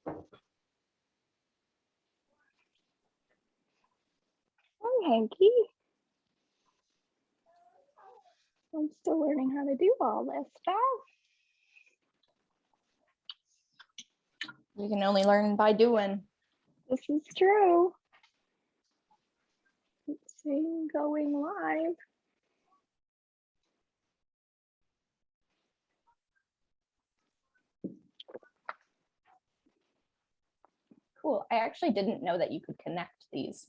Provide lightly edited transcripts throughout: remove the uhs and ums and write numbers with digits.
Hi, Hanky. I'm still learning how to do all this stuff. You can only learn by doing. This is true. Let's see, going live. Cool. I actually didn't know that you could connect these.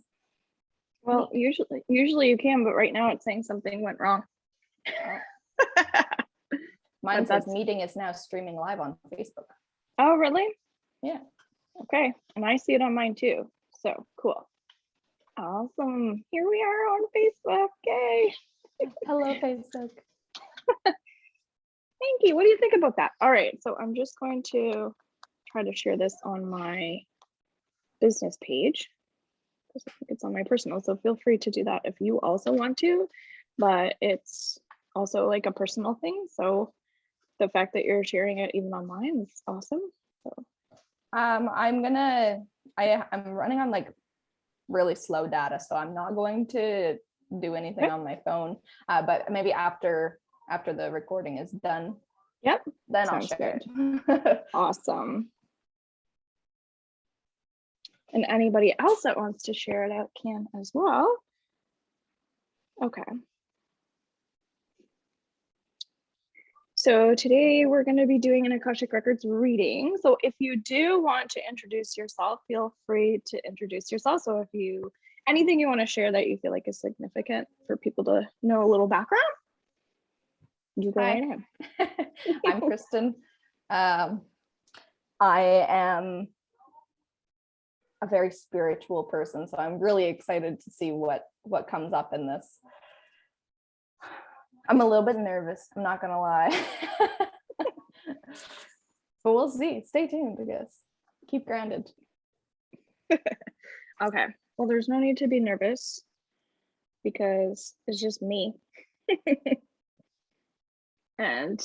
Well, usually you can, but right now it's saying something went wrong. Mine says meeting is now streaming live on Facebook. Oh, really? Yeah. Okay. And I see it on mine too. So cool. Awesome. Here we are on Facebook. Yay. Hello, Facebook. Thank you. What do you think about that? All right. So I'm just going to try to share this on my business page. It's on my personal, so feel free to do that if you also want to, but it's also like a personal thing. So the fact that you're sharing it even on mine is awesome. So I'm running on like really slow data, so I'm not going to do anything on my phone, but maybe after the recording is done. Yep. Then Sounds I'll share good. it. Awesome. And anybody else that wants to share it out can as well. Okay. So today we're going to be doing an Akashic Records reading. So if you do want to introduce yourself, feel free to introduce yourself. So if you, anything you want to share that you feel like is significant for people to know a little background, you go right ahead. I'm Kristen. I am a very spiritual person, so I'm really excited to see what comes up in this. I'm a little bit nervous, I'm not gonna lie. But we'll see. Stay tuned, I guess. Keep grounded. Okay. Well, there's no need to be nervous because it's just me. And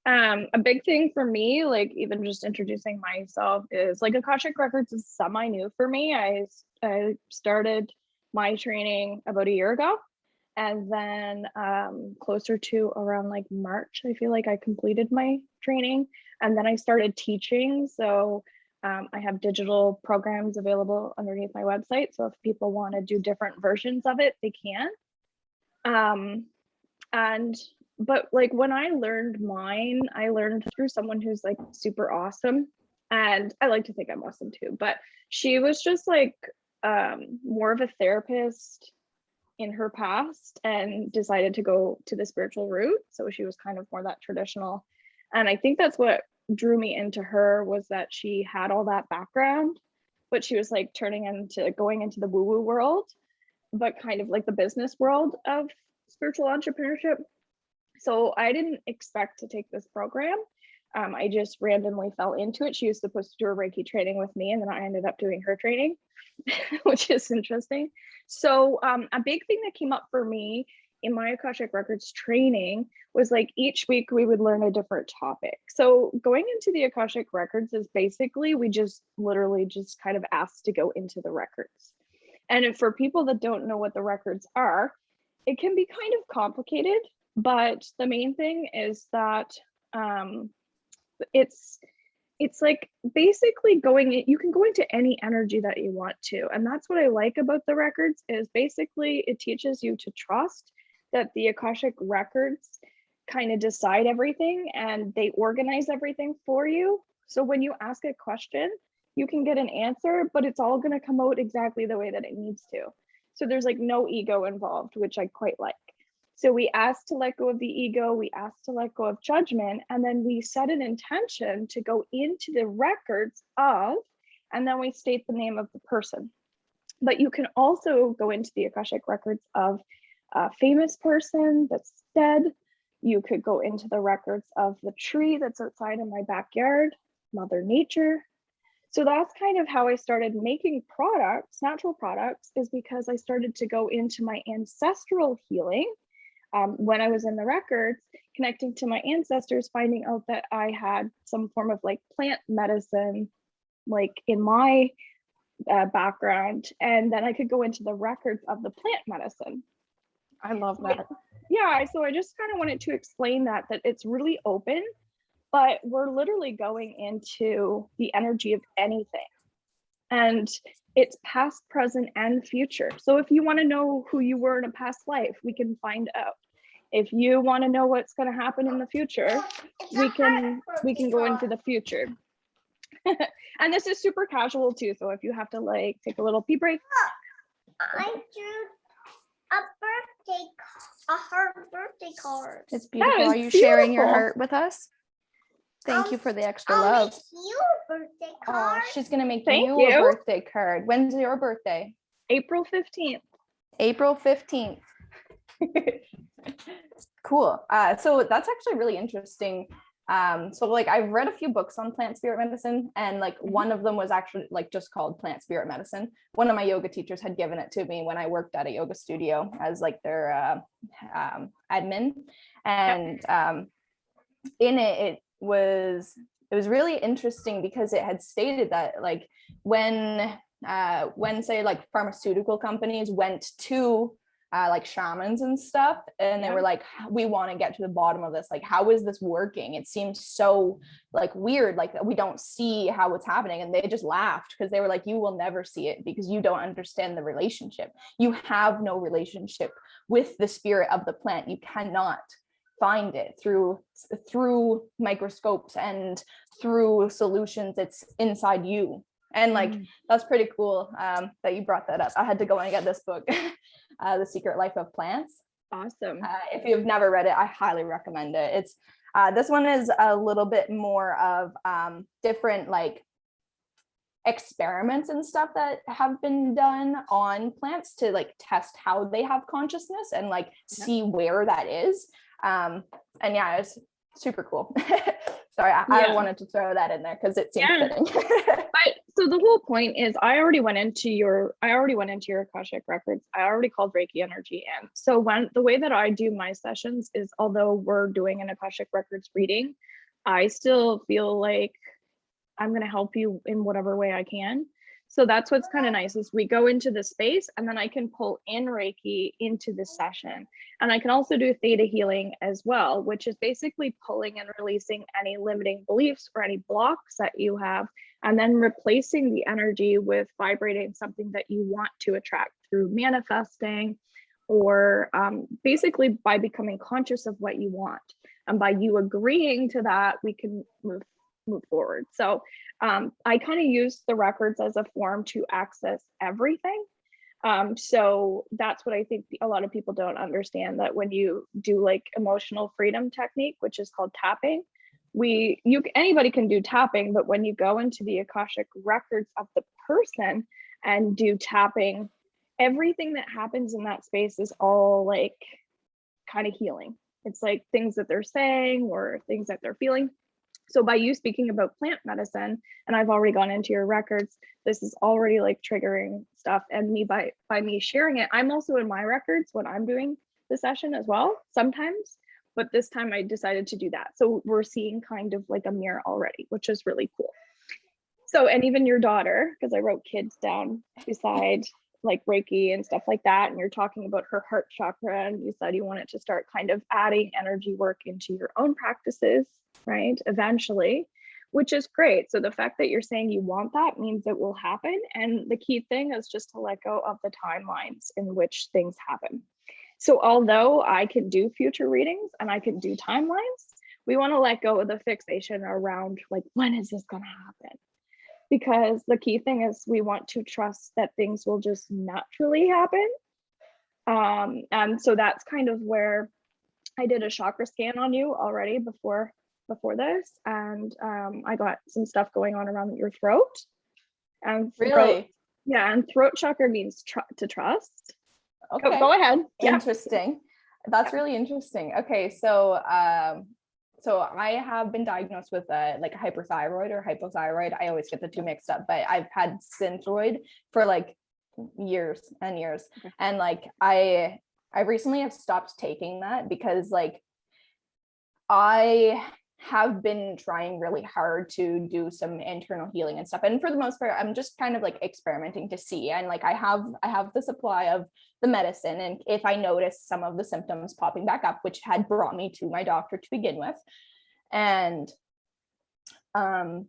a big thing for me, like even just introducing myself, is like Akashic Records is semi-new for me. I started my training about a year ago, and then closer to around like March, I feel like I completed my training, and then I started teaching. So I have digital programs available underneath my website. So if people want to do different versions of it, they can. But like when I learned mine, I learned through someone who's like super awesome. And I like to think I'm awesome too, but she was just like more of a therapist in her past and decided to go to the spiritual route. So she was kind of more that traditional. And I think that's what drew me into her, was that she had all that background, but she was like going into the woo-woo world, but kind of like the business world of spiritual entrepreneurship. So I didn't expect to take this program. I just randomly fell into it. She was supposed to do a Reiki training with me, and then I ended up doing her training, which is interesting. So a big thing that came up for me in my Akashic Records training was like each week we would learn a different topic. So going into the Akashic Records is basically we just literally just kind of asked to go into the records. And for people that don't know what the records are, it can be kind of complicated. But the main thing is that it's like basically you can go into any energy that you want to. And that's what I like about the records, is basically it teaches you to trust that the Akashic Records kind of decide everything and they organize everything for you. So when you ask a question, you can get an answer, but it's all going to come out exactly the way that it needs to. So there's like no ego involved, which I quite like. So we asked to let go of the ego, we asked to let go of judgment, and then we set an intention to go into the records of, and then we state the name of the person. But you can also go into the Akashic Records of a famous person that's dead. You could go into the records of the tree that's outside in my backyard, Mother Nature. So that's kind of how I started making products, natural products, is because I started to go into my ancestral healing. When I was in the records, connecting to my ancestors, finding out that I had some form of like plant medicine like in my background, and then I could go into the records of the plant medicine. I love that. Yeah, so I just kind of wanted to explain that it's really open, but we're literally going into the energy of anything. And it's past, present, and future. So if you want to know who you were in a past life, we can find out. If you want to know what's going to happen in the future, we can go into the future. And this is super casual too. So if you have to like take a little pee break. I drew a heart birthday card. It's beautiful. Are you sharing your heart with us? Thank you for the extra love. Make you a birthday card. Oh, she's gonna make Thank you a birthday card. When's your birthday? April 15th. April 15th. Cool. So that's actually really interesting. So like I've read a few books on plant spirit medicine, and like one of them was actually like just called Plant Spirit Medicine. One of my yoga teachers had given it to me when I worked at a yoga studio as like their admin, and in it was really interesting because it had stated that like when say like pharmaceutical companies went to like shamans and stuff, and they were like, we want to get to the bottom of this, like how is this working? It seems so like weird, like we don't see how it's happening. And they just laughed because they were like, you will never see it because you don't understand the relationship. You have no relationship with the spirit of the plant. You cannot find it through microscopes and through solutions. It's inside you. And like that's pretty cool that you brought that up. I had to go and get this book, The Secret Life of Plants. Awesome. If you've never read it, I highly recommend it. It's this one is a little bit more of different like experiments and stuff that have been done on plants to like test how they have consciousness and like see where that is. And yeah, it's super cool. Sorry, I wanted to throw that in there because it seems fitting. But so the whole point is I already went into your Akashic records. I already called Reiki energy in. So the way that I do my sessions is, although we're doing an Akashic records reading, I still feel like I'm going to help you in whatever way I can. So that's what's kind of nice is we go into the space and then I can pull in Reiki into the session. And I can also do Theta Healing as well, which is basically pulling and releasing any limiting beliefs or any blocks that you have, and then replacing the energy with vibrating something that you want to attract through manifesting, or basically by becoming conscious of what you want. And by you agreeing to that, we can move forward. So I kind of use the records as a form to access everything. So that's what I think a lot of people don't understand, that when you do like emotional freedom technique, which is called tapping, anybody can do tapping, but when you go into the Akashic records of the person and do tapping, everything that happens in that space is all like kind of healing. It's like things that they're saying or things that they're feeling. So by you speaking about plant medicine, and I've already gone into your records, this is already like triggering stuff. And by me sharing it, I'm also in my records when I'm doing the session as well sometimes, but this time I decided to do that. So we're seeing kind of like a mirror already, which is really cool. So, and even your daughter, because I wrote kids down beside like Reiki and stuff like that, and you're talking about her heart chakra, and you said you wanted to start kind of adding energy work into your own practices, right? Eventually, which is great. So the fact that you're saying you want that means it will happen. And the key thing is just to let go of the timelines in which things happen. So although I can do future readings and I can do timelines, we want to let go of the fixation around like, when is this going to happen? Because the key thing is we want to trust that things will just naturally happen. And so that's kind of where I did a chakra scan on you already before this, and I got some stuff going on around your throat. And really, and throat chakra means to trust. Okay, go ahead. Interesting. That's really interesting. Okay, so so I have been diagnosed with like a hyperthyroid or hypothyroid. I always get the two mixed up, but I've had synthroid for like years and years. Okay. And like I recently have stopped taking that because like I have been trying really hard to do some internal healing and stuff. And for the most part, I'm just kind of like experimenting to see. And like I have the supply of the medicine. And if I notice some of the symptoms popping back up, which had brought me to my doctor to begin with, and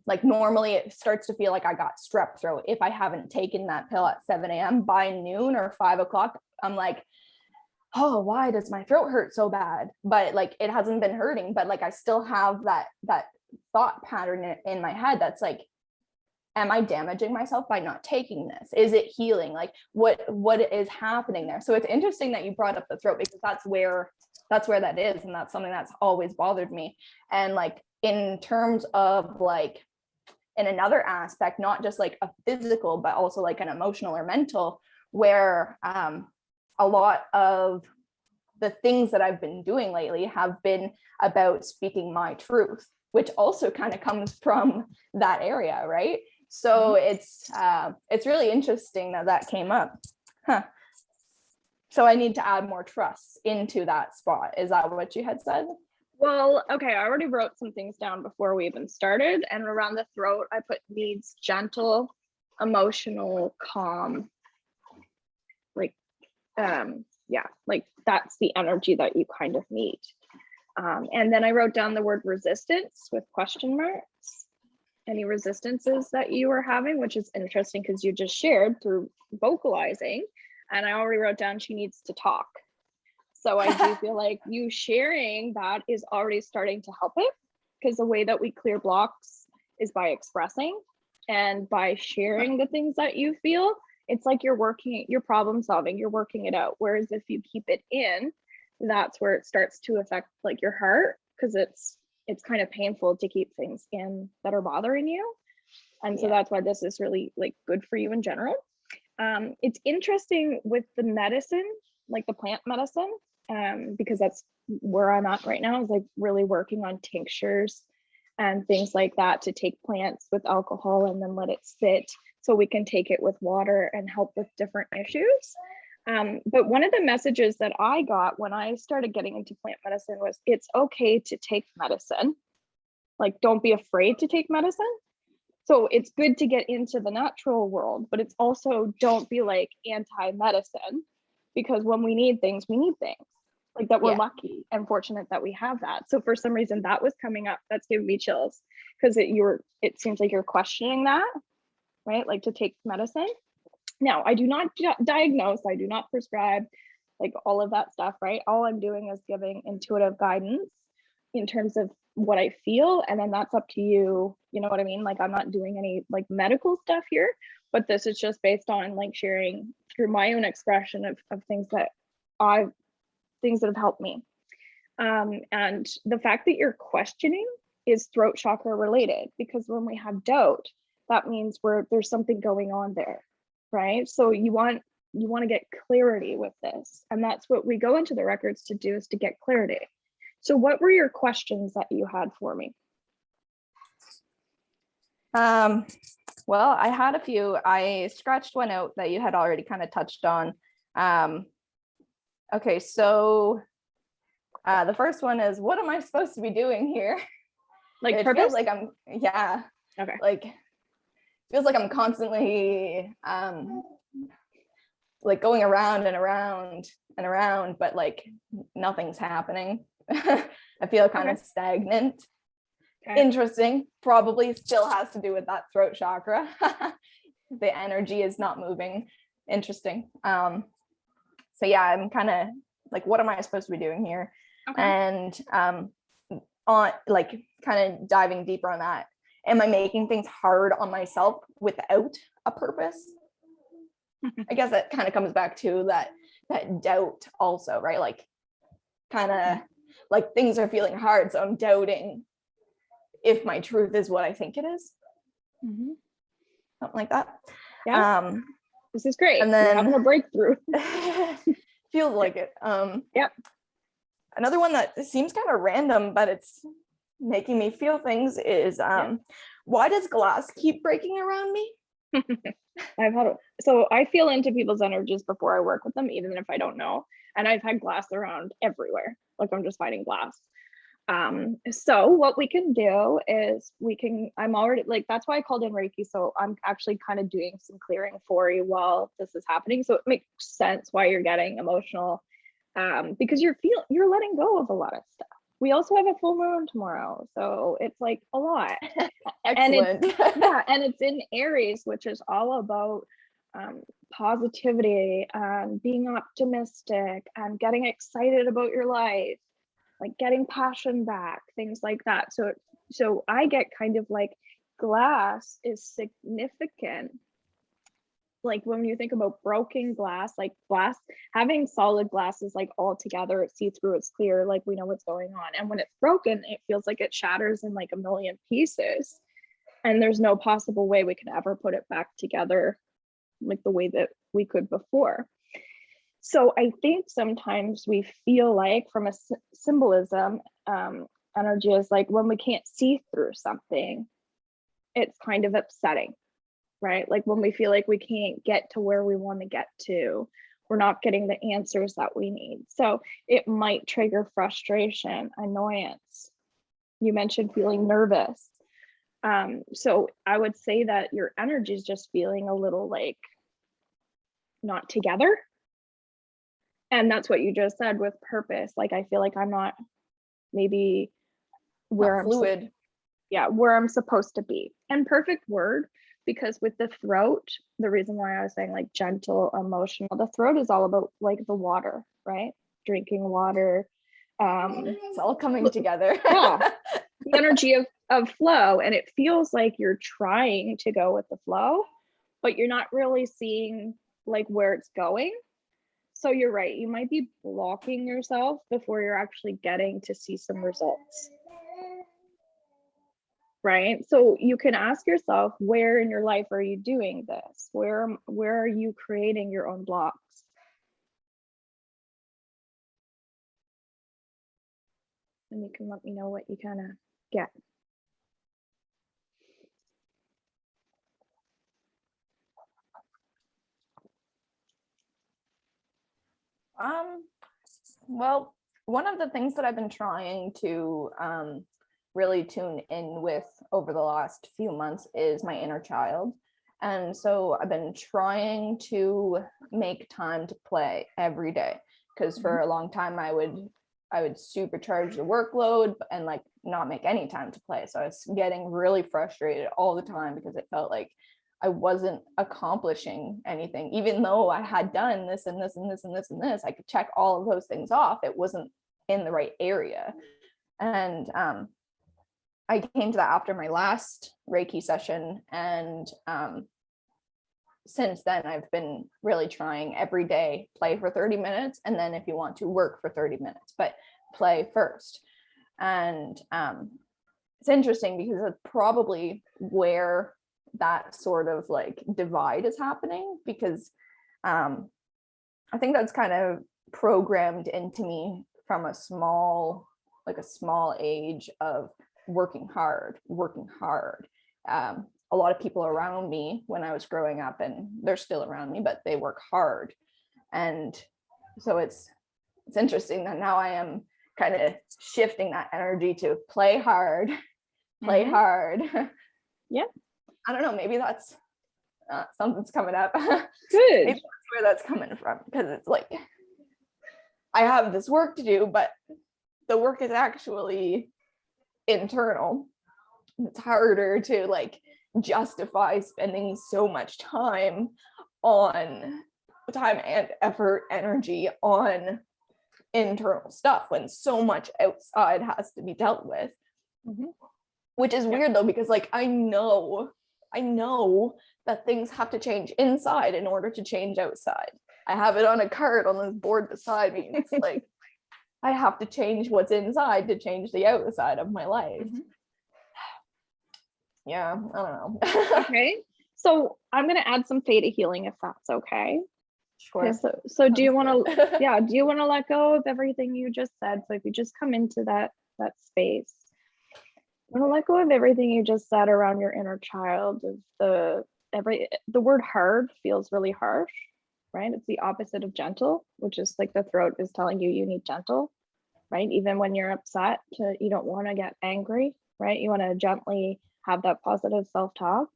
like normally it starts to feel like I got strep throat if I haven't taken that pill at 7 a.m. by noon or 5 o'clock. I'm like, oh, why does my throat hurt so bad? But like it hasn't been hurting, but like I still have that thought pattern in my head that's like, am I damaging myself by not taking this? Is it healing? Like what is happening there? So it's interesting that you brought up the throat, because that's where that is, and that's something that's always bothered me. And like in terms of like in another aspect, not just like a physical but also like an emotional or mental, where a lot of the things that I've been doing lately have been about speaking my truth, which also kind of comes from that area, right? So it's really interesting that came up. So I need to add more trust into that spot. Is that what you had said? Well, okay, I already wrote some things down before we even started, and around the throat, I put needs gentle, emotional, calm. Like, yeah, like that's the energy that you kind of need. And then I wrote down the word resistance with question marks. Any resistances that you are having, which is interesting because you just shared through vocalizing, and I already wrote down she needs to talk. So I do feel like you sharing that is already starting to help it, because the way that we clear blocks is by expressing and by sharing the things that you feel. It's like you're problem solving, you're working it out. Whereas if you keep it in, that's where it starts to affect like your heart, because it's kind of painful to keep things in that are bothering you. And so that's why this is really like good for you in general. It's interesting with the medicine, like the plant medicine, because that's where I'm at right now, is like really working on tinctures and things like that to take plants with alcohol and then let it sit so we can take it with water and help with different issues. But one of the messages that I got when I started getting into plant medicine was it's okay to take medicine. Like, don't be afraid to take medicine. So it's good to get into the natural world, but it's also don't be like anti-medicine, because when we need things, like that we're lucky and fortunate that we have that. So for some reason that was coming up. That's giving me chills, because it seems like you're questioning that, right? Like to take medicine. Now, I do not diagnose, I do not prescribe, like all of that stuff, right? All I'm doing is giving intuitive guidance in terms of what I feel, and then that's up to you. You know what I mean? Like I'm not doing any like medical stuff here, but this is just based on like sharing through my own expression of things that have helped me. And the fact that you're questioning is throat chakra related, because when we have doubt, that means there's something going on there, right? So you want to get clarity with this, and that's what we go into the records to do, is to get clarity. So what were your questions that you had for me? Well, I had a few. I scratched one out that you had already kind of touched on. Okay, so the first one is, what am I supposed to be doing here? Like it purpose? feels like Okay. Like feels like I'm constantly like going around and around and around, but like nothing's happening. I feel kind of stagnant. Okay. Interesting. Probably still has to do with that throat chakra. The energy is not moving. Interesting. So yeah, I'm kind of like, what am I supposed to be doing here? Okay. And on like kind of diving deeper on that, am I making things hard on myself without a purpose? I guess that kind of comes back to that doubt also, right? Like kind of like things are feeling hard, so I'm doubting if my truth is what I think it is. Mm-hmm. Something like that. Yeah. This is great. And then you're having a breakthrough. Feels like it. Yep. Another one that seems kind of random, but it's making me feel things is why does glass keep breaking around me? So I feel into people's energies before I work with them, even if I don't know. And I've had glass around everywhere. Like I'm just fighting glass. So what we can do is I'm already like, that's why I called in Reiki. So I'm actually kind of doing some clearing for you while this is happening. So it makes sense why you're getting emotional, because you're letting go of a lot of stuff. We also have a full moon tomorrow. So it's like a lot. Excellent. And it's in Aries, which is all about positivity and being optimistic and getting excited about your life, like getting passion back, things like that. So I get kind of like glass is significant. Like when you think about broken glass, like glass, having solid glass is like all together, it's see-through, it's clear, like we know what's going on. And when it's broken, it feels like it shatters in like a million pieces. And there's no possible way we can ever put it back together like the way that we could before. So I think sometimes we feel like from a symbolism, energy is like when we can't see through something, it's kind of upsetting, right? Like when we feel like we can't get to where we want to get to, we're not getting the answers that we need. So it might trigger frustration, annoyance. You mentioned feeling nervous. So I would say that your energy is just feeling a little like not together. And that's what you just said with purpose. Like, I feel like I'm not maybe where Not I'm fluid. where I'm supposed to be. And perfect word, because with the throat, the reason why I was saying like gentle, emotional, the throat is all about like the water, right? Drinking water. It's all coming together. Yeah. The energy of flow. And it feels like you're trying to go with the flow, but you're not really seeing like where it's going. So you're right, you might be blocking yourself before you're actually getting to see some results. Right? So you can ask yourself, where in your life are you doing this? Where are you creating your own blocks? And you can let me know what you kind of get. Well, one of the things that I've been trying to really tune in with over the last few months is my inner child. And so I've been trying to make time to play every day, because for a long time I would supercharge the workload and like not make any time to play. So I was getting really frustrated all the time because it felt like I wasn't accomplishing anything, even though I had done this and this and this and this and this. I could check all of those things off. It wasn't in the right area. And I came to that after my last Reiki session. And since then, I've been really trying every day, play for 30 minutes. And then if you want to, work for 30 minutes, but play first. And it's interesting because it's probably where that sort of like divide is happening, because I think that's kind of programmed into me from a small age of working hard. A lot of people around me when I was growing up, and they're still around me, but they work hard. And so it's interesting that now I am kind of shifting that energy to play hard. Yeah. I don't know, maybe that's something's coming up. Good. Maybe that's where that's coming from, because it's like I have this work to do, but the work is actually internal. It's harder to like justify spending so much time and effort, energy on internal stuff when so much outside has to be dealt with. Which is weird though, because like I know that things have to change inside in order to change outside. I have it on a card on this board beside me. It's like I have to change what's inside to change the outside of my life. Yeah, I don't know. Okay, so I'm gonna add some Theta Healing if that's okay. Sure. Okay, so do you want to do you want to let go of everything you just said? So if you just come into that space, I'm gonna let go of everything you just said around your inner child. The word hard feels really harsh, right? It's the opposite of gentle, which is like the throat is telling you need gentle. right? Even when you're upset, you don't want to get angry, right? You want to gently have that positive self-talk.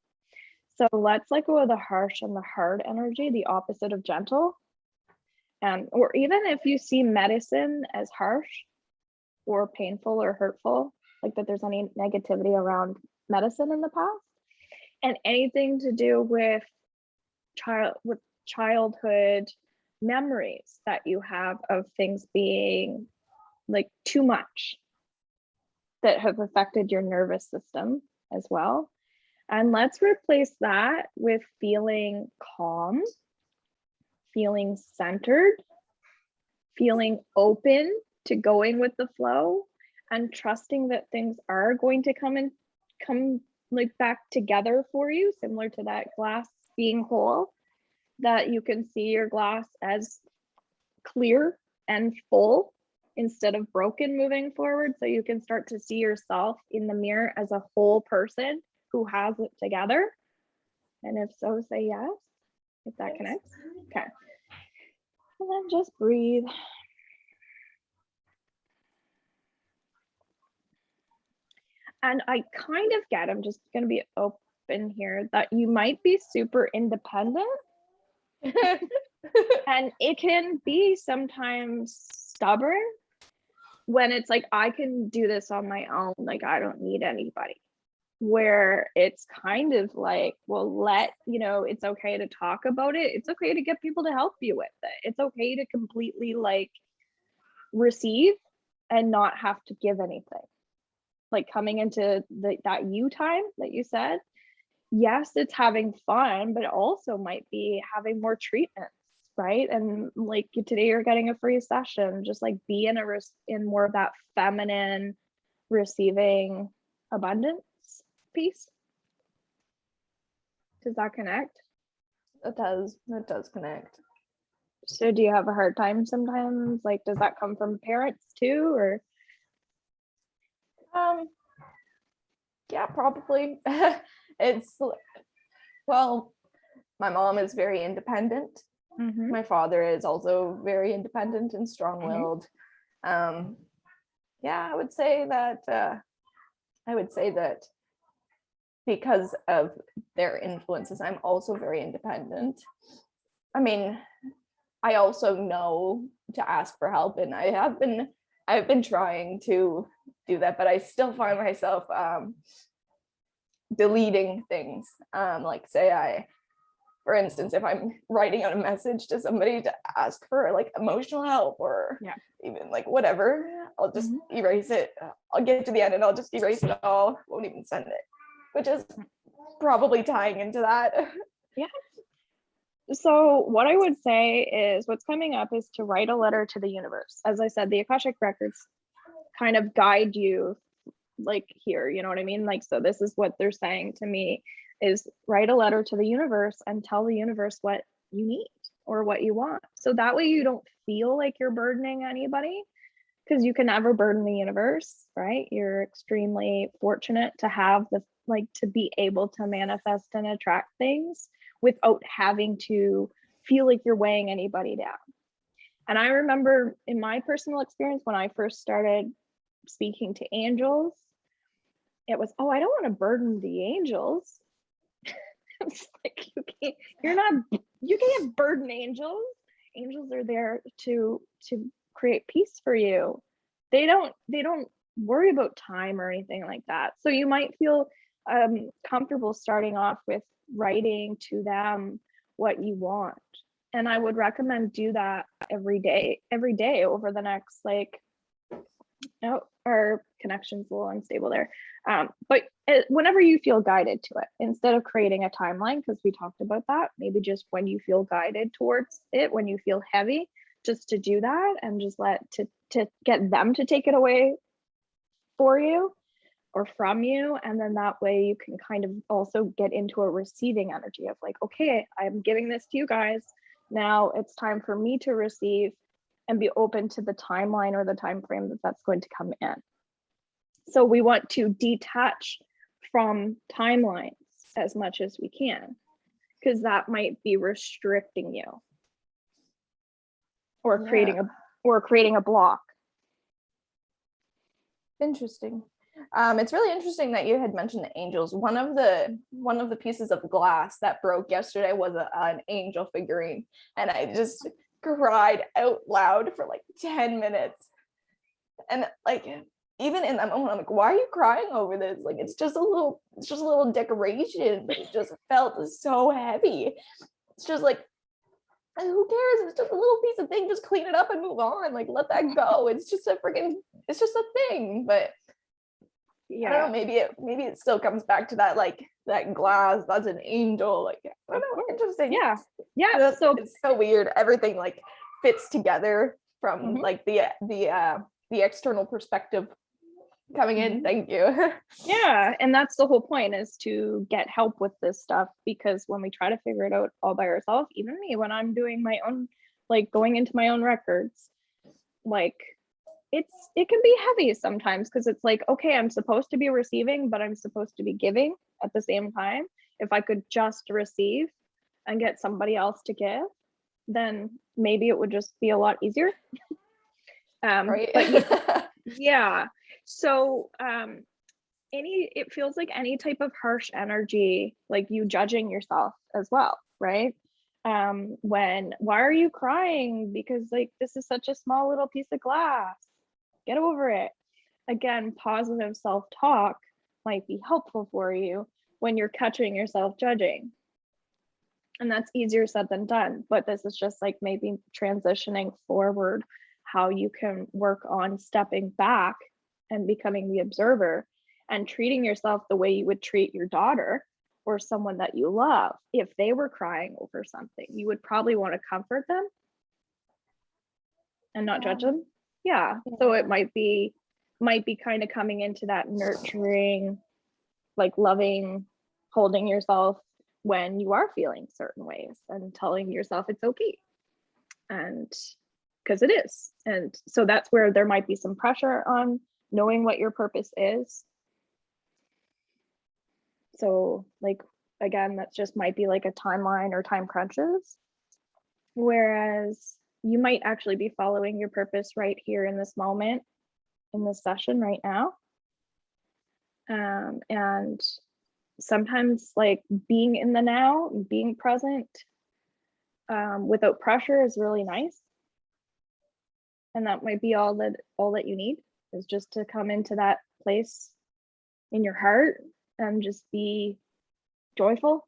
So let's let go of the harsh and the hard energy, the opposite of gentle. Or even if you see medicine as harsh or painful or hurtful, like that there's any negativity around medicine in the past, and anything to do with childhood memories that you have of things being like too much that have affected your nervous system as well. And let's replace that with feeling calm, feeling centered, feeling open to going with the flow, and trusting that things are going to come like back together for you, similar to that glass being whole, that you can see your glass as clear and full instead of broken moving forward. So you can start to see yourself in the mirror as a whole person who has it together. And if so, say yes, if that connects. Okay. And then just breathe. And I kind of get, I'm just going to be open here, that you might be super independent. And it can be sometimes stubborn when it's like, I can do this on my own, like I don't need anybody. Where it's kind of like, well, it's okay to talk about it. It's okay to get people to help you with it. It's okay to completely like receive and not have to give anything. Like coming into that you time that you said, yes, it's having fun, but it also might be having more treatments, right? And like today you're getting a free session, just like be in more of that feminine receiving abundance piece. Does that connect? It does connect. So do you have a hard time sometimes? Like, does that come from parents too, or? Yeah, probably. Well, my mom is very independent. Mm-hmm. My father is also very independent and strong-willed. Yeah, I would say that because of their influences, I'm also very independent. I mean, I also know to ask for help, and I've been trying to do that, but I still find myself deleting things. Like say for instance, if I'm writing out a message to somebody to ask for like emotional help or even like whatever, I'll just erase it. I'll get to the end and I'll just erase it all, won't even send it, which is probably tying into that. Yeah. So what I would say is what's coming up is to write a letter to the universe. As I said, the Akashic records kind of guide you like here, you know what I mean? Like, so this is what they're saying to me is write a letter to the universe and tell the universe what you need or what you want. So that way you don't feel like you're burdening anybody, because you can never burden the universe, right? You're extremely fortunate to have to be able to manifest and attract things without having to feel like you're weighing anybody down. And I remember in my personal experience, when I first started speaking to angels, it was, I don't want to burden the angels. It's like, you can't burden angels. Angels are there to create peace for you. They don't worry about time or anything like that. So you might feel comfortable starting off with writing to them what you want. And I would recommend do that every day over the next our connection's a little unstable there. But whenever you feel guided to it, instead of creating a timeline, because we talked about that, maybe just when you feel guided towards it, when you feel heavy, just to do that and just to get them to take it away for you or from you. And then that way you can kind of also get into a receiving energy of like, okay, I'm giving this to you guys. Now it's time for me to receive and be open to the timeline or the time frame that's going to come in. So we want to detach from timelines as much as we can, because that might be restricting you or creating a block. Interesting. It's really interesting that you had mentioned the angels. One of the pieces of glass that broke yesterday was an angel figurine, and I just cried out loud for like 10 minutes. And like, even in that moment, I'm like, why are you crying over this? Like, it's just a little decoration, but it just felt so heavy. It's just like, who cares? It's just a little piece of thing. Just clean it up and move on. Like, let that go. It's just a thing. But I don't know, maybe it still comes back to that, like, that glass, that's an angel. Like, I don't know, interesting. Yeah. So it's so weird. Everything like fits together from like the external perspective coming in. Thank you. yeah, and that's the whole point, is to get help with this stuff, because when we try to figure it out all by ourselves, even me, when I'm doing my own, like going into my own records, like it can be heavy sometimes, because it's like, okay, I'm supposed to be receiving, but I'm supposed to be giving at the same time. If I could just receive and get somebody else to give, then maybe it would just be a lot easier. Right. But yeah. So it feels like any type of harsh energy, like you judging yourself as well, right? Why are you crying? Because like, this is such a small little piece of glass. Get over it. Again, positive self-talk might be helpful for you when you're catching yourself judging. And that's easier said than done. But this is just like maybe transitioning forward, how you can work on stepping back and becoming the observer and treating yourself the way you would treat your daughter or someone that you love. If they were crying over something, you would probably want to comfort them and not judge them. Yeah. So it might be kind of coming into that nurturing, like loving, holding yourself when you are feeling certain ways and telling yourself it's okay. And because it is. And so that's where there might be some pressure on knowing what your purpose is. So like, again, that just might be like a timeline or time crunches. Whereas you might actually be following your purpose right here in this moment, in this session right now. And sometimes like being in the now, being present without pressure is really nice. And that might be all that you need, is just to come into that place in your heart and just be joyful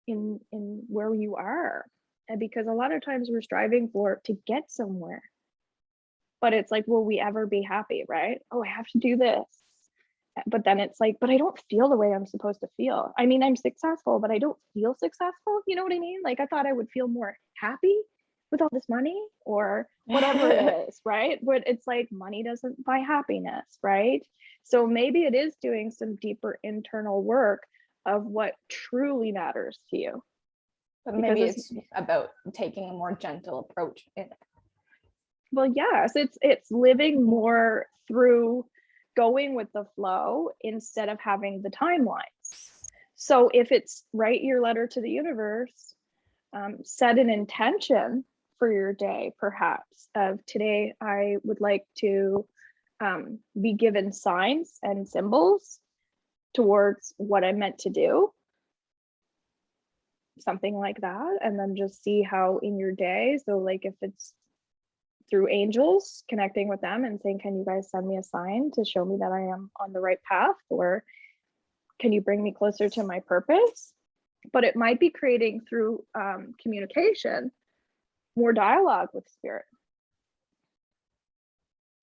in where you are. And because a lot of times we're striving to get somewhere, but it's like, will we ever be happy, right? Oh, I have to do this. But then it's like, but I don't feel the way I'm supposed to feel. I mean, I'm successful, but I don't feel successful. You know what I mean? Like, I thought I would feel more happy with all this money or whatever it is, right? But it's like, money doesn't buy happiness, right? So maybe it is doing some deeper internal work of what truly matters to you. But maybe it's about taking a more gentle approach in it. Well, yes, it's living more through going with the flow instead of having the timelines. So if it's write your letter to the universe, set an intention for your day, perhaps of today, I would like to be given signs and symbols towards what I'm meant to do. Something like that. And then just see how in your day. So like if it's through angels, connecting with them and saying, can you guys send me a sign to show me that I am on the right path? Or can you bring me closer to my purpose? But it might be creating through communication, more dialogue with spirit.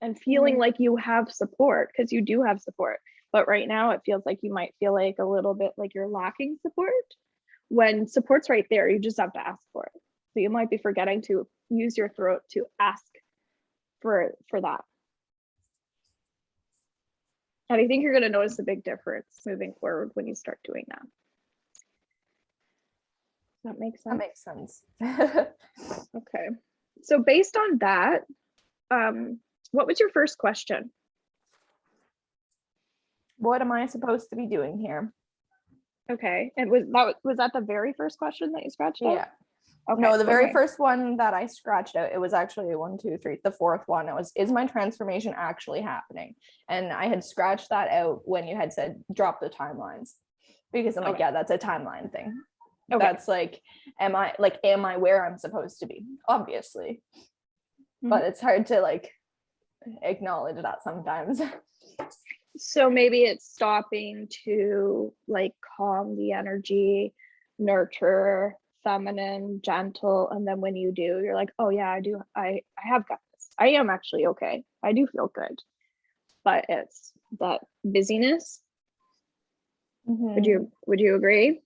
And feeling like you have support, because you do have support. But right now it feels like you might feel like a little bit like you're lacking support. When support's right there, you just have to ask for it. So you might be forgetting to use your throat to ask for that. And I think you're going to notice a big difference moving forward when you start doing that. Does that make sense? That makes sense. Okay. So based on that, what was your first question? What am I supposed to be doing here? Okay. And was that the very first question that you scratched out? Yeah. Okay. No, the very okay. first one that I scratched out, it was actually 1, 2, 3. The fourth one, it was, is my transformation actually happening? And I had scratched that out when you had said drop the timelines, because I'm like, Okay. yeah, that's a timeline thing. Okay. That's like, am I where I'm supposed to be? Obviously, but it's hard to like acknowledge that sometimes. So maybe it's stopping to like calm the energy, nurture, feminine, gentle, and then when you do, you're like, oh yeah, I have got this. I am actually okay. I do feel good. But it's that busyness. Would you agree?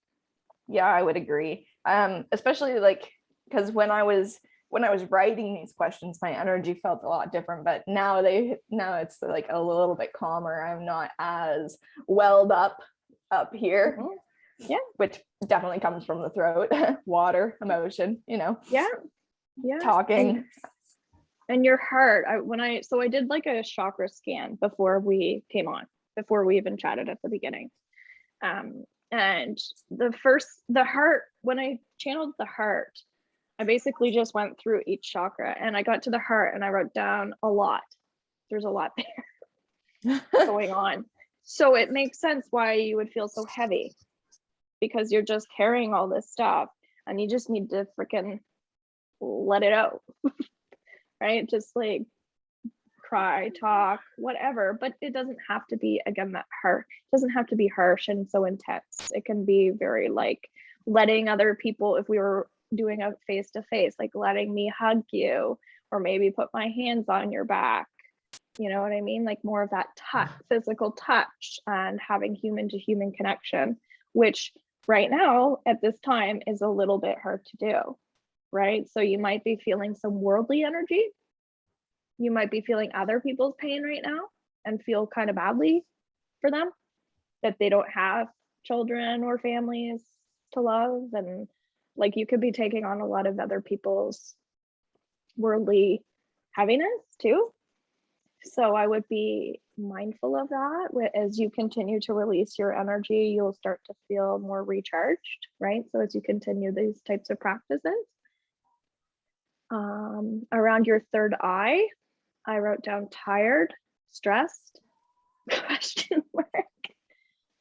Yeah, I would agree. Especially like, because when I was writing these questions, my energy felt a lot different, but now it's like a little bit calmer. I'm not as welled up here. Yeah. Which definitely comes from the throat. Water, emotion, Yeah. talking. And your heart. I did like a chakra scan before we came on, before we even chatted at the beginning. And the heart, when I channeled the heart, I basically just went through each chakra and I got to the heart and I wrote down a lot. There's a lot there going on. So it makes sense why you would feel so heavy, because you're just carrying all this stuff and you just need to freaking let it out. Right? Just like cry, talk, whatever. But it doesn't have to be, again, it doesn't have to be harsh and so intense. It can be very like letting other people, if we were doing a face-to-face, like letting me hug you or maybe put my hands on your back. You know what I mean? Like more of that touch, physical touch, and having human to human connection, which right now at this time is a little bit hard to do, right? So you might be feeling some worldly energy. You might be feeling other people's pain right now and feel kind of badly for them that they don't have children or families to love. And like you could be taking on a lot of other people's worldly heaviness too. So I would be mindful of that. As you continue to release your energy, you'll start to feel more recharged, right? So as you continue these types of practices. Around your third eye, I wrote down tired, stressed, question mark.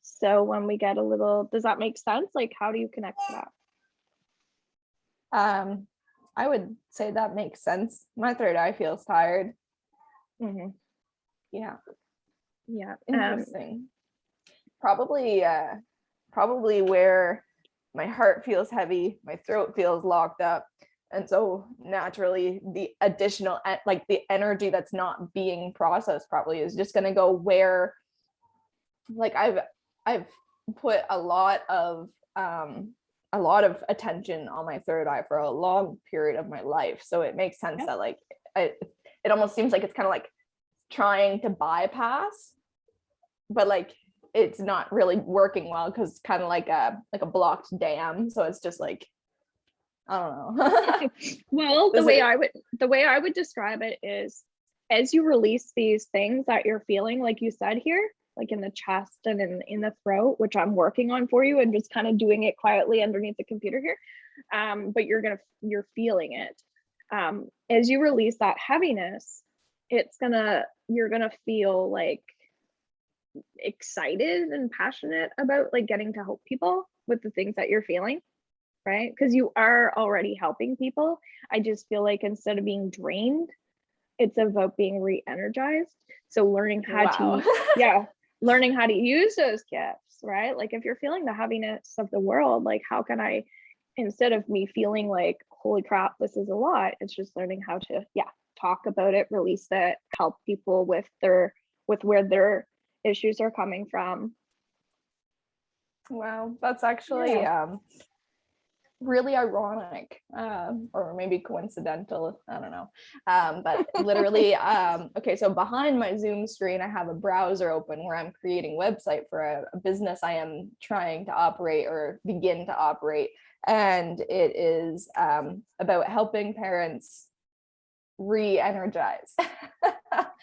So when we get a little, does that make sense? Like, how do you connect to that? I would say that makes sense. My third eye feels tired. Mm-hmm. Yeah. Interesting. Probably where my heart feels heavy, my throat feels locked up. And so naturally the additional, like the energy that's not being processed properly is just going to go where, like I've put a lot of attention on my third eye for a long period of my life. So it makes sense that like, it almost seems like it's kind of like trying to bypass, but like it's not really working well because it's kind of like a blocked dam. So it's just like, I don't know. Well, the way I would describe it is, as you release these things that you're feeling, like you said here, like in the chest and in the throat, which I'm working on for you and just kind of doing it quietly underneath the computer here. But you're feeling it. As you release that heaviness, you're gonna feel like excited and passionate about like getting to help people with the things that you're feeling, right? Because you are already helping people. I just feel like instead of being drained, it's about being re-energized. So learning how learning how to use those gifts, right? Like if you're feeling the heaviness of the world, like how can I, instead of me feeling like, holy crap, this is a lot, it's just learning how to, talk about it, release it, help people with where their issues are coming from. Wow, that's actually really ironic, or maybe coincidental, I don't know, but literally okay, so behind my Zoom screen I have a browser open where I'm creating a website for a business I am trying to operate or begin to operate, and it is about helping parents re-energize.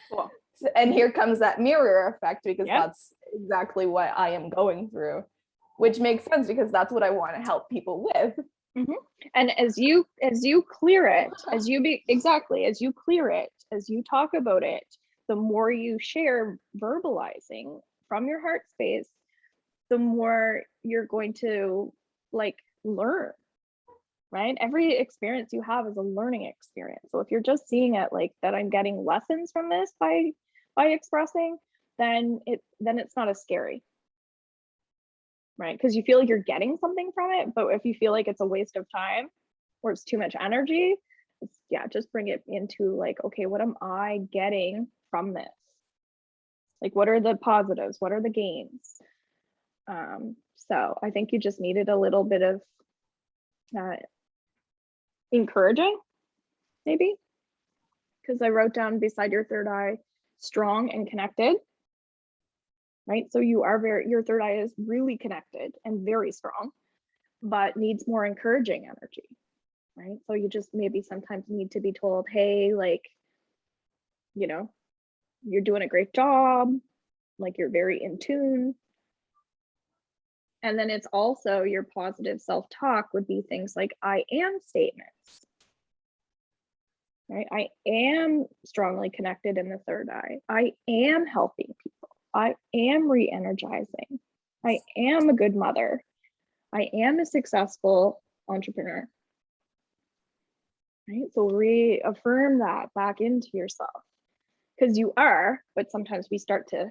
Cool. And here comes that mirror effect, because that's exactly what I am going through, which makes sense because that's what I want to help people with. Mm-hmm. And as you clear it, as you clear it, as you talk about it, the more you share verbalizing from your heart space, the more you're going to like learn, right? Every experience you have is a learning experience. So if you're just seeing it like that, I'm getting lessons from this by expressing, then it's not as scary, right? Because you feel like you're getting something from it. But if you feel like it's a waste of time or it's too much energy, just bring it into like, okay, what am I getting from this? Like, what are the positives? What are the gains? So I think you just needed a little bit of encouraging, maybe, because I wrote down beside your third eye, strong and connected, right? So your third eye is really connected and very strong, but needs more encouraging energy, right? So you just maybe sometimes need to be told, hey, like, you know, you're doing a great job, like you're very in tune. And then it's also your positive self-talk would be things like I am statements, right? I am strongly connected in the third eye. I am helping people. I am re-energizing. I am a good mother. I am a successful entrepreneur, right? So reaffirm that back into yourself, because you are, but sometimes we start to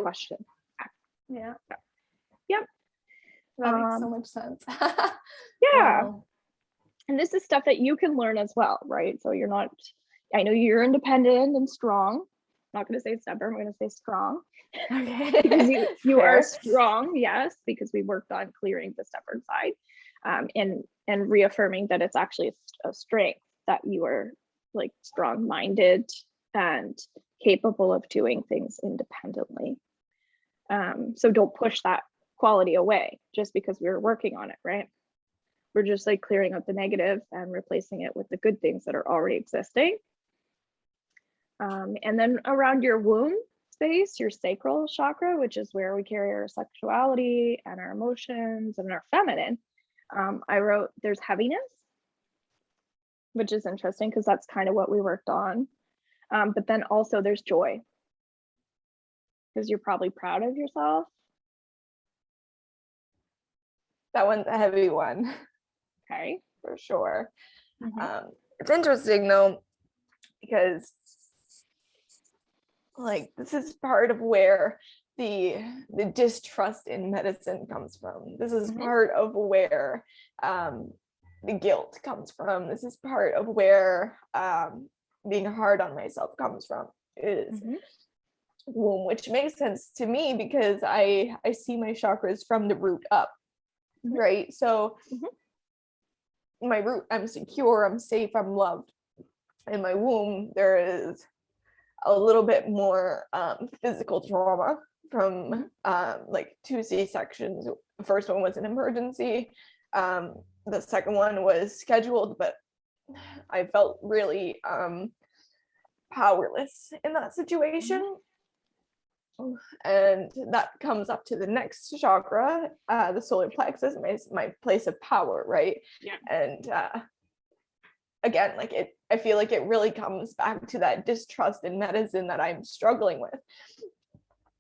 question. Yeah. Yep. That makes so much sense. Yeah. Wow. And this is stuff that you can learn as well, right? So you're not, I know you're independent and strong. I'm not going to say stubborn, I'm going to say strong. Okay. Because you Fair. are strong, yes, because we worked on clearing the stubborn side, and reaffirming that it's actually a strength that you are like strong-minded and capable of doing things independently. So don't push that quality away just because we were working on it, right? We're just like clearing out the negative and replacing it with the good things that are already existing. And then around your womb space, your sacral chakra, which is where we carry our sexuality and our emotions and our feminine, I wrote there's heaviness, which is interesting because that's kind of what we worked on. But then also there's joy, because you're probably proud of yourself. That one's a heavy one. Okay. For sure. Mm-hmm. It's interesting though, because like this is part of where the distrust in medicine comes from. This is part of where the guilt comes from. This is part of where being hard on myself comes from, is womb, which makes sense to me because I see my chakras from the root up, right? So my root, I'm secure, I'm safe, I'm loved. In my womb, there is a little bit more physical trauma from like 2 C-sections. The first one was an emergency. The second one was scheduled, but I felt really powerless in that situation. And that comes up to the next chakra, the solar plexus, my place of power, right? Yeah. And again, like I feel like it really comes back to that distrust in medicine that I'm struggling with,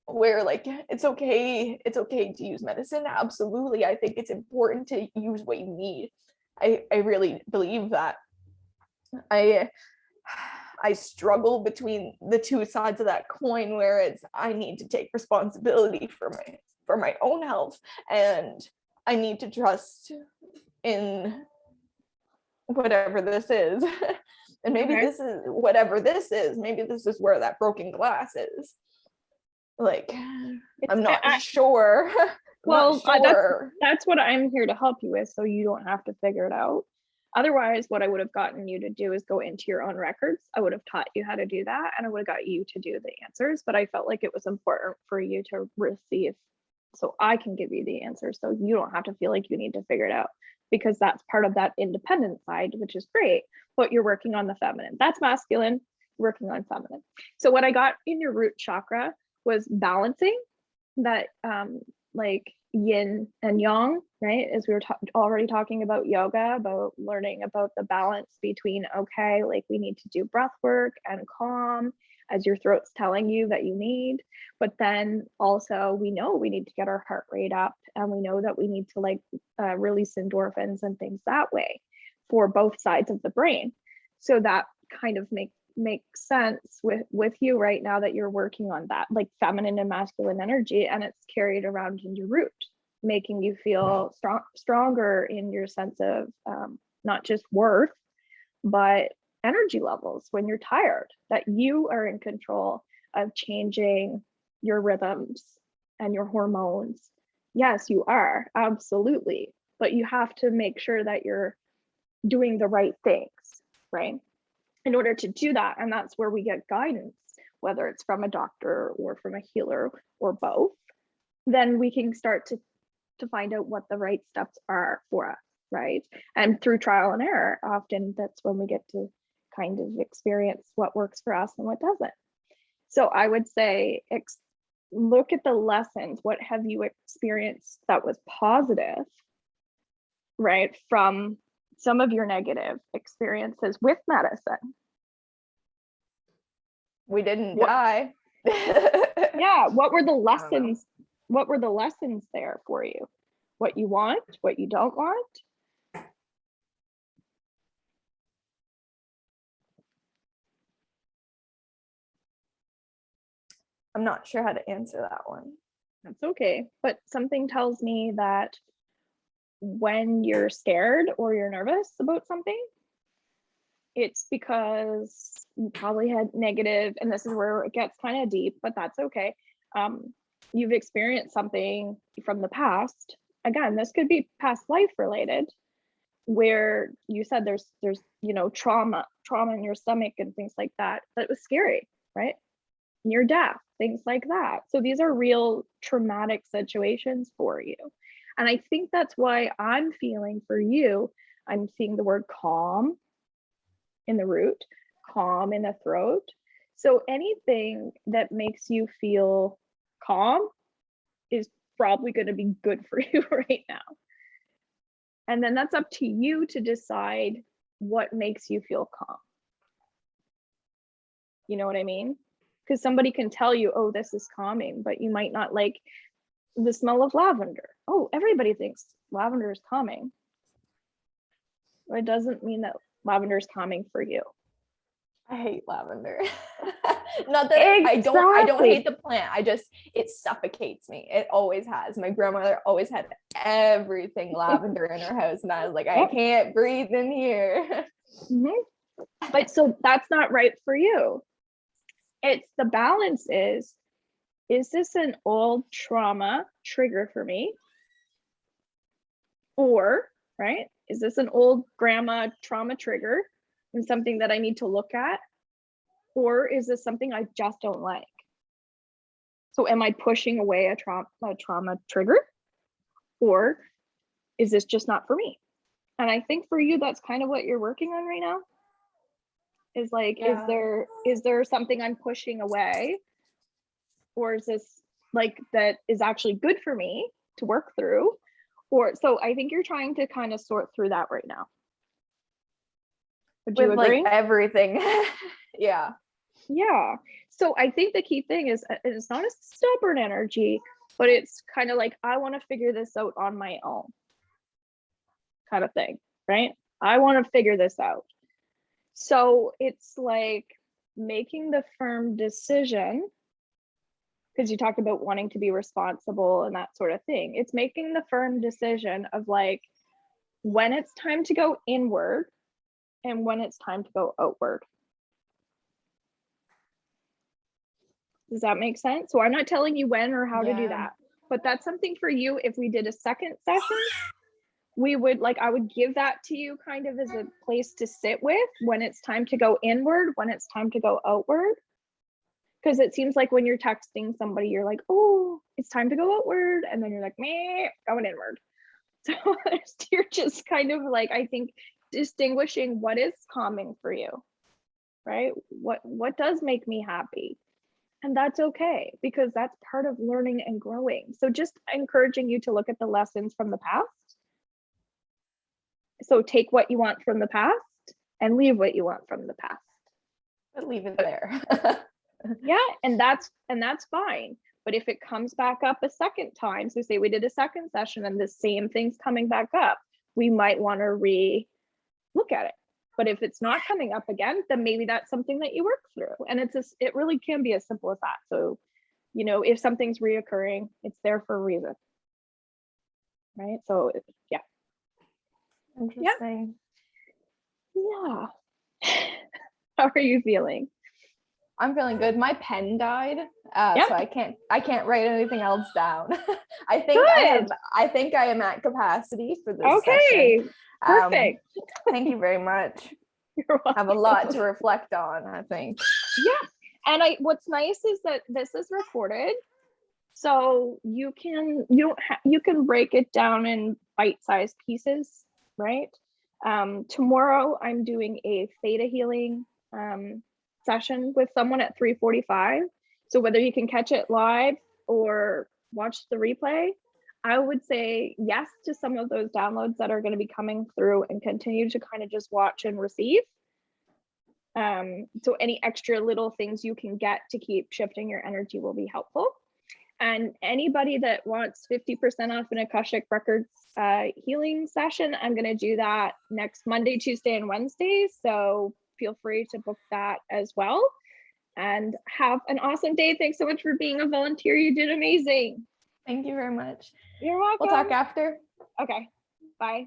where like it's okay to use medicine. Absolutely, I think it's important to use what you need. I really believe that. I struggle between the two sides of that coin, where it's I need to take responsibility for my own health, and I need to trust in whatever this is. And maybe this is whatever this is, maybe this is where that broken glass is. Like I'm not sure. Well, that's what I'm here to help you with, so you don't have to figure it out. Otherwise, what I would have gotten you to do is go into your own records. I would have taught you how to do that, and I would have got you to do the answers. But I felt like it was important for you to receive, so I can give you the answers, so you don't have to feel like you need to figure it out, because that's part of that independent side, which is great. But you're working on the feminine. That's masculine, working on feminine. So what I got in your root chakra was balancing that, like yin and yang, right? As we were already talking about yoga, about learning about the balance between, okay, like we need to do breath work and calm as your throat's telling you that you need. But then also we know we need to get our heart rate up, and we know that we need to like release endorphins and things that way for both sides of the brain. So that kind of makes sense with you right now, that you're working on that like feminine and masculine energy, and it's carried around in your root, making you feel stronger in your sense of not just worth, but energy levels when you're tired, that you are in control of changing your rhythms and your hormones. Yes, you are, absolutely. But you have to make sure that you're doing the right things, right? In order to do that. And that's where we get guidance, whether it's from a doctor or from a healer or both. Then we can start to find out what the right steps are for us, right? And through trial and error, often that's when we get to kind of experience what works for us and what doesn't. So I would say, look at the lessons. What have you experienced that was positive, right, from some of your negative experiences with medicine? We didn't die. Yeah, what were the lessons? What were the lessons there for you? What you want, what you don't want? I'm not sure how to answer that one. That's okay. But something tells me that when you're scared or you're nervous about something, it's because you probably had negative, and this is where it gets kind of deep, but that's okay. You've experienced something from the past. Again, this could be past life related, where you said there's trauma in your stomach and things like that. That was scary, right? Near death, things like that. So these are real traumatic situations for you. And I think that's why I'm feeling for you, I'm seeing the word calm in the root, calm in the throat. So anything that makes you feel calm is probably going to be good for you right now. And then that's up to you to decide what makes you feel calm. You know what I mean? Because somebody can tell you, oh, this is calming, but you might not like the smell of lavender. Oh, everybody thinks lavender is calming. But it doesn't mean that lavender is calming for you. I hate lavender. Not that I don't hate the plant. It suffocates me. It always has. My grandmother always had everything lavender in her house, and I was like, I can't breathe in here. But so that's not right for you. It's the balance is this an old trauma trigger for me? Or, right, is this an old grandma trauma trigger and something that I need to look at? Or is this something I just don't like? So am I pushing away a trauma trigger? Or is this just not for me? And I think for you, that's kind of what you're working on right now. Is like, is there something I'm pushing away? Or is this like that is actually good for me to work through? Or so I think you're trying to kind of sort through that right now. Would you agree? Like everything. Yeah. So I think the key thing is it's not a stubborn energy, but it's kind of like, I want to figure this out on my own kind of thing, right? I want to figure this out. So it's like making the firm decision, because you talked about wanting to be responsible and that sort of thing. It's making the firm decision of like when it's time to go inward and when it's time to go outward. Does that make sense? So I'm not telling you when or how to do that, but that's something for you. If we did a second session, we would I would give that to you kind of as a place to sit with when it's time to go inward, when it's time to go outward. Because it seems like when you're texting somebody, you're like, oh, it's time to go outward. And then you're like, meh, going inward. So you're just kind of like, I think, distinguishing what is calming for you, right? What does make me happy? And that's okay, because that's part of learning and growing. So just encouraging you to look at the lessons from the past. So take what you want from the past and leave what you want from the past. But leave it there. Yeah, and that's fine. But if it comes back up a second time, so say we did a second session and the same thing's coming back up, we might want to look at it. But if it's not coming up again, then maybe that's something that you work through. And it really can be as simple as that. So, you know, if something's reoccurring, it's there for a reason. Right? So yeah. Interesting. Yeah. How are you feeling? I'm feeling good. My pen died, Yep. so I can't write anything else down. I think I am at capacity for this Okay. session. Perfect. Thank you very much. You're welcome. I have a lot to reflect on, I think. Yeah. And what's nice is that this is recorded, so you can break it down in bite-sized pieces, right? Tomorrow I'm doing a Theta Healing session with someone at 3:45. So whether you can catch it live or watch the replay, I would say yes to some of those downloads that are going to be coming through, and continue to kind of just watch and receive. So any extra little things you can get to keep shifting your energy will be helpful. And anybody that wants 50% off an Akashic Records healing session, I'm going to do that next Monday, Tuesday, and Wednesday. So feel free to book that as well. And have an awesome day. Thanks so much for being a volunteer. You did amazing. Thank you very much. You're welcome. We'll talk after. Okay. Bye.